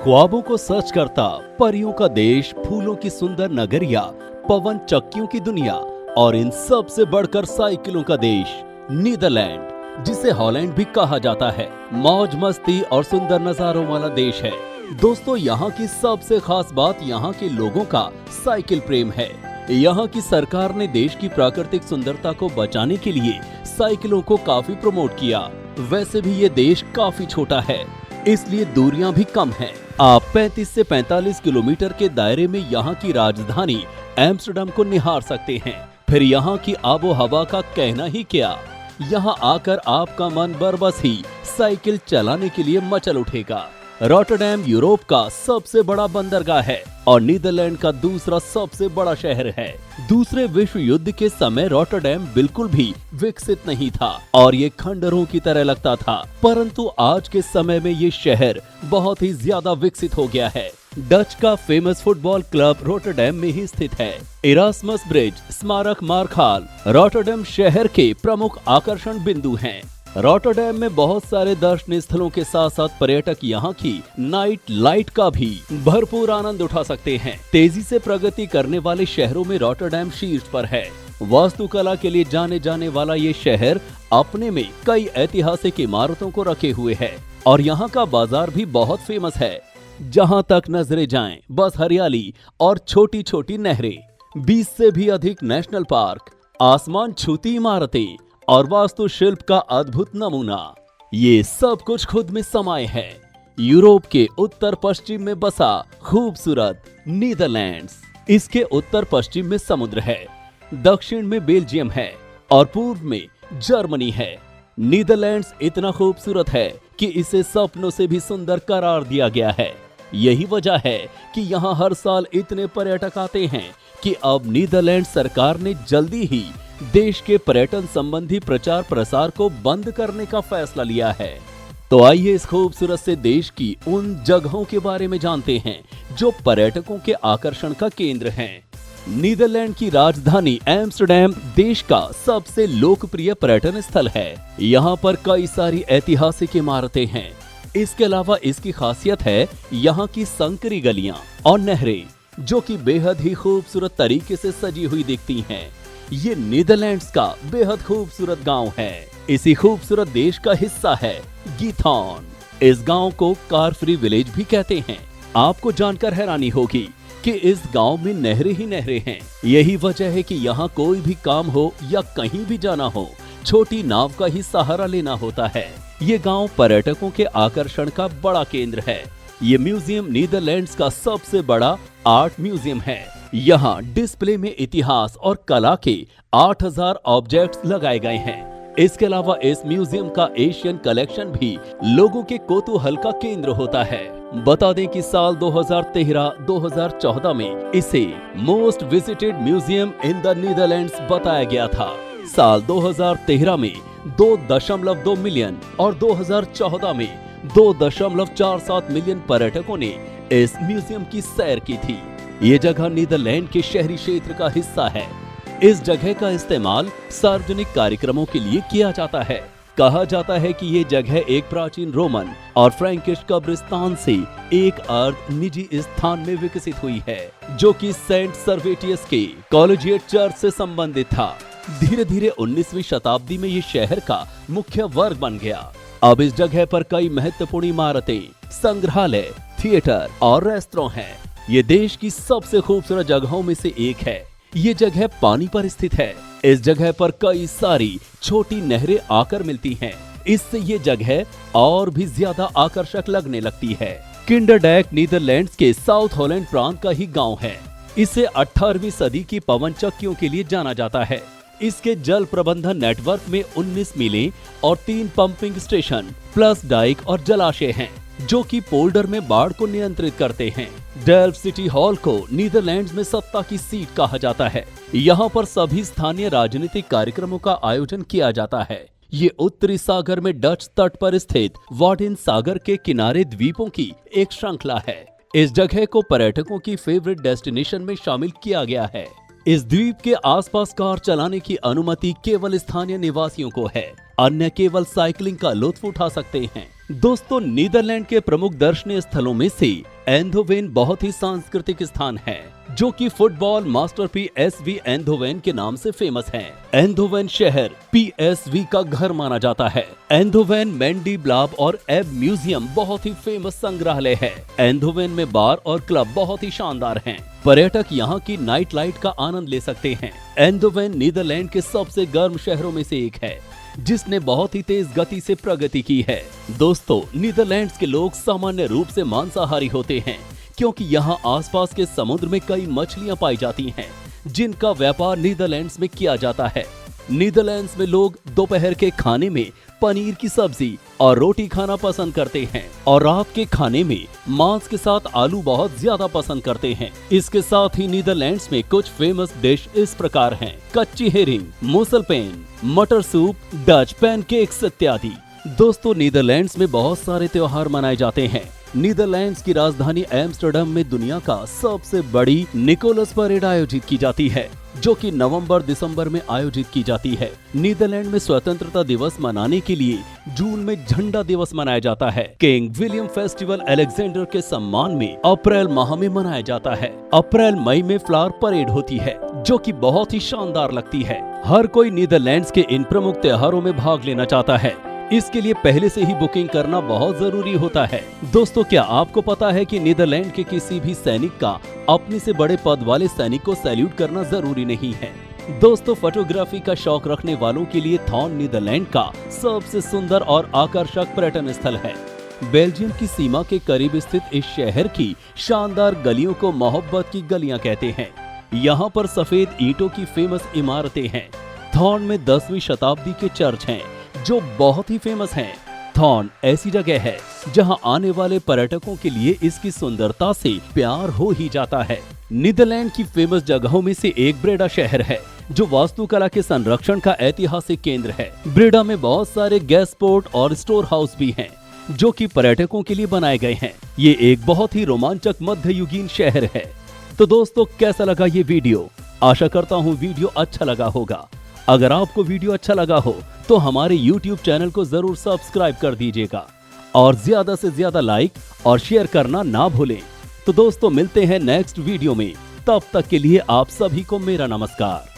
ख्वाबों को सच करता, परियों का देश, फूलों की सुंदर नगरिया, पवन चक्कियों की दुनिया और इन सब से बढ़कर साइकिलों का देश नीदरलैंड, जिसे हॉलैंड भी कहा जाता है, मौज मस्ती और सुंदर नजारों वाला देश है। दोस्तों, यहाँ की सबसे खास बात यहाँ के लोगों का साइकिल प्रेम है। यहाँ की सरकार ने देश की प्राकृतिक सुंदरता को बचाने के लिए साइकिलों को काफी प्रमोट किया। वैसे भी ये देश काफी छोटा है, इसलिए दूरियां भी कम हैं। आप 35 से 45 किलोमीटर के दायरे में यहाँ की राजधानी एम्स्टर्डम को निहार सकते हैं। फिर यहाँ की आबो हवा का कहना ही क्या, यहाँ आकर आपका मन बरबस ही साइकिल चलाने के लिए मचल उठेगा। रॉटरडैम यूरोप का सबसे बड़ा बंदरगाह है और नीदरलैंड का दूसरा सबसे बड़ा शहर है। दूसरे विश्व युद्ध के समय रॉटरडैम बिल्कुल भी विकसित नहीं था और ये खंडरों की तरह लगता था, परंतु आज के समय में ये शहर बहुत ही ज्यादा विकसित हो गया है। डच का फेमस फुटबॉल क्लब रॉटरडैम में ही स्थित है। इरास्मस ब्रिज, स्मारक मार्क हॉल रॉटरडैम शहर के प्रमुख आकर्षण बिंदु हैं। रॉटरडैम में बहुत सारे दर्शनीय स्थलों के साथ साथ पर्यटक यहाँ की नाइट लाइफ का भी भरपूर आनंद उठा सकते हैं। तेजी से प्रगति करने वाले शहरों में रॉटरडैम शीर्ष पर है। वास्तुकला के लिए जाने जाने वाला ये शहर अपने में कई ऐतिहासिक इमारतों को रखे हुए है और यहाँ का बाजार भी बहुत फेमस है। जहाँ तक नजरें जाएं, बस हरियाली और छोटी छोटी नहरें, 20 से भी अधिक नेशनल पार्क, आसमान छूती इमारतें और वास्तुशिल्प का अद्भुत नमूना, ये सब कुछ खुद में समाये है। यूरोप के उत्तर पश्चिम में बसा खूबसूरत नीदरलैंड्स। इसके उत्तर पश्चिम में समुद्र है, दक्षिण में बेल्जियम है और पूर्व में जर्मनी है। नीदरलैंड्स इतना खूबसूरत है कि इसे सपनों से भी सुंदर करार दिया गया है। यही वजह है कि यहाँ हर साल इतने पर्यटक आते हैं कि अब नीदरलैंड सरकार ने जल्दी ही देश के पर्यटन संबंधी प्रचार प्रसार को बंद करने का फैसला लिया है। तो आइए इस खूबसूरत से देश की उन जगहों के बारे में जानते हैं जो पर्यटकों के आकर्षण का केंद्र हैं। नीदरलैंड की राजधानी एम्स्टर्डम देश का सबसे लोकप्रिय पर्यटन स्थल है। यहाँ पर कई सारी ऐतिहासिक इमारतें हैं। इसके अलावा इसकी खासियत है यहाँ की संकरी गलियां और नहरें, जो कि बेहद ही खूबसूरत तरीके से सजी हुई दिखती हैं। ये नीदरलैंड्स का बेहद खूबसूरत गांव है। इसी खूबसूरत देश का हिस्सा है गीथॉन। इस गांव को कार फ्री विलेज भी कहते हैं। आपको जानकर हैरानी होगी कि इस गांव में नहरें ही नहरें हैं। यही वजह है कि यहाँ कोई भी काम हो या कहीं भी जाना हो, छोटी नाव का ही सहारा लेना होता है। ये गांव पर्यटकों के आकर्षण का बड़ा केंद्र है। ये म्यूजियम नीदरलैंड्स का सबसे बड़ा आर्ट म्यूजियम है। यहाँ डिस्प्ले में इतिहास और कला के 8000 ऑब्जेक्ट्स लगाए गए हैं। इसके अलावा इस म्यूजियम का एशियन कलेक्शन भी लोगों के कौतूहल का केंद्र होता है। बता दें कि साल 2013-2014 में इसे most visited museum in the Netherlands बताया गया था। साल 2013 में 2.2 मिलियन और 2014 में 2.47 मिलियन पर्यटकों ने इस म्यूजियम की सैर की थी। ये जगह नीदरलैंड के शहरी क्षेत्र का हिस्सा है। इस जगह का इस्तेमाल सार्वजनिक कार्यक्रमों के लिए किया जाता है। कहा जाता है कि ये जगह एक प्राचीन रोमन और फ्रैंकिश कब्रिस्तान से एक अर्ध निजी स्थान में विकसित हुई है, जो कि सेंट सर्वेटियस के कॉलेजिएट चर्च से संबंधित था। धीरे धीरे 19वीं शताब्दी में ये शहर का मुख्य वर्ग बन गया। अब इस जगह पर कई महत्वपूर्ण इमारतें, संग्रहालय, थिएटर और रेस्तरां हैं। ये देश की सबसे खूबसूरत जगहों में से एक है। ये जगह पानी पर स्थित है। इस जगह पर कई सारी छोटी नहरें आकर मिलती हैं। इससे ये जगह और भी ज्यादा आकर्षक लगने लगती है। किंडरडैक नीदरलैंड्स के साउथ हॉलैंड प्रांत का ही गांव है। इसे 18वीं सदी की पवन चक्कियों के लिए जाना जाता है। इसके जल प्रबंधन नेटवर्क में 19 मिलें और 3 पंपिंग स्टेशन प्लस डाइक और जलाशय हैं, जो कि पोल्डर में बाढ़ को नियंत्रित करते हैं। डेल्फ्ट सिटी हॉल को नीदरलैंड्स में सत्ता की सीट कहा जाता है। यहाँ पर सभी स्थानीय राजनीतिक कार्यक्रमों का आयोजन किया जाता है। ये उत्तरी सागर में डच तट पर स्थित वार्डेन सागर के किनारे द्वीपों की एक श्रृंखला है। इस जगह को पर्यटकों की फेवरेट डेस्टिनेशन में शामिल किया गया है। इस द्वीप के आसपास कार चलाने की अनुमति केवल स्थानीय निवासियों को है, अन्य केवल साइकिलिंग का लुत्फ उठा सकते हैं। दोस्तों, नीदरलैंड के प्रमुख दर्शनीय स्थलों में से एंधोवेन बहुत ही सांस्कृतिक स्थान है जो कि फुटबॉल मास्टर PSV एंधोवेन के नाम से फेमस है। एंधोवेन शहर PSV का घर माना जाता है। एंधोवेन मेंडी ब्लाब और एब म्यूजियम बहुत ही फेमस संग्रहालय है। एंधोवेन में बार और क्लब बहुत ही शानदार हैं। पर्यटक यहाँ की नाइट लाइट का आनंद ले सकते हैं। एंधोवेन नीदरलैंड के सबसे गर्म शहरों में से एक है जिसने बहुत ही तेज गति से प्रगति की है। दोस्तों, नीदरलैंड्स के लोग सामान्य रूप से मांसाहारी होते हैं क्योंकि यहाँ आसपास के समुद्र में कई मछलियां पाई जाती हैं जिनका व्यापार नीदरलैंड्स में किया जाता है। नीदरलैंड्स में लोग दोपहर के खाने में पनीर की सब्जी और रोटी खाना पसंद करते हैं और रात के खाने में मांस के साथ आलू बहुत ज्यादा पसंद करते हैं। इसके साथ ही नीदरलैंड्स में कुछ फेमस डिश इस प्रकार हैं: कच्ची हेरिंग, मुसलपेन, मटर सूप, डच पैनकेक्स इत्यादि। दोस्तों, नीदरलैंड्स में बहुत सारे त्योहार मनाए जाते हैं। नीदरलैंड्स की राजधानी एम्स्टर्डम में दुनिया का सबसे बड़ी निकोलस परेड आयोजित की जाती है जो कि नवंबर-दिसंबर में आयोजित की जाती है। नीदरलैंड में स्वतंत्रता दिवस मनाने के लिए जून में झंडा दिवस मनाया जाता है। किंग विलियम फेस्टिवल अलेक्जेंडर के सम्मान में अप्रैल माह में मनाया जाता है। अप्रैल मई में फ्लावर परेड होती है जो कि बहुत ही शानदार लगती है। हर कोई नीदरलैंड्स के इन प्रमुख त्योहारों में भाग लेना चाहता है। इसके लिए पहले से ही बुकिंग करना बहुत जरूरी होता है। दोस्तों, क्या आपको पता है कि नीदरलैंड के किसी भी सैनिक का अपने से बड़े पद वाले सैनिक को सैल्यूट करना जरूरी नहीं है। दोस्तों, फोटोग्राफी का शौक रखने वालों के लिए थॉर्न नीदरलैंड का सबसे सुंदर और आकर्षक पर्यटन स्थल है। बेल्जियम की सीमा के करीब स्थित इस शहर की शानदार गलियों को मोहब्बत की गलियां कहते हैं। यहाँ पर सफेद ईंटों की फेमस इमारतें हैं। थॉर्न में 10वीं शताब्दी के चर्च हैं जो बहुत ही फेमस हैं। थॉर्न ऐसी जगह है जहां आने वाले पर्यटकों के लिए इसकी सुंदरता से प्यार हो ही जाता है। नीदरलैंड की फेमस जगहों में से एक ब्रेडा शहर है जो वास्तुकला के संरक्षण का ऐतिहासिक केंद्र है। ब्रेडा में बहुत सारे गैस पोर्ट और स्टोर हाउस भी हैं जो कि पर्यटकों के लिए बनाए गए हैं। ये एक बहुत ही रोमांचक मध्ययुगीन शहर है। तो दोस्तों, कैसा लगा ये वीडियो? आशा करता हूँ वीडियो अच्छा लगा होगा। अगर आपको वीडियो अच्छा लगा हो तो हमारे YouTube चैनल को जरूर सब्सक्राइब कर दीजिएगा और ज्यादा से ज्यादा लाइक और शेयर करना ना भूलें। तो दोस्तों, मिलते हैं नेक्स्ट वीडियो में। तब तक के लिए आप सभी को मेरा नमस्कार।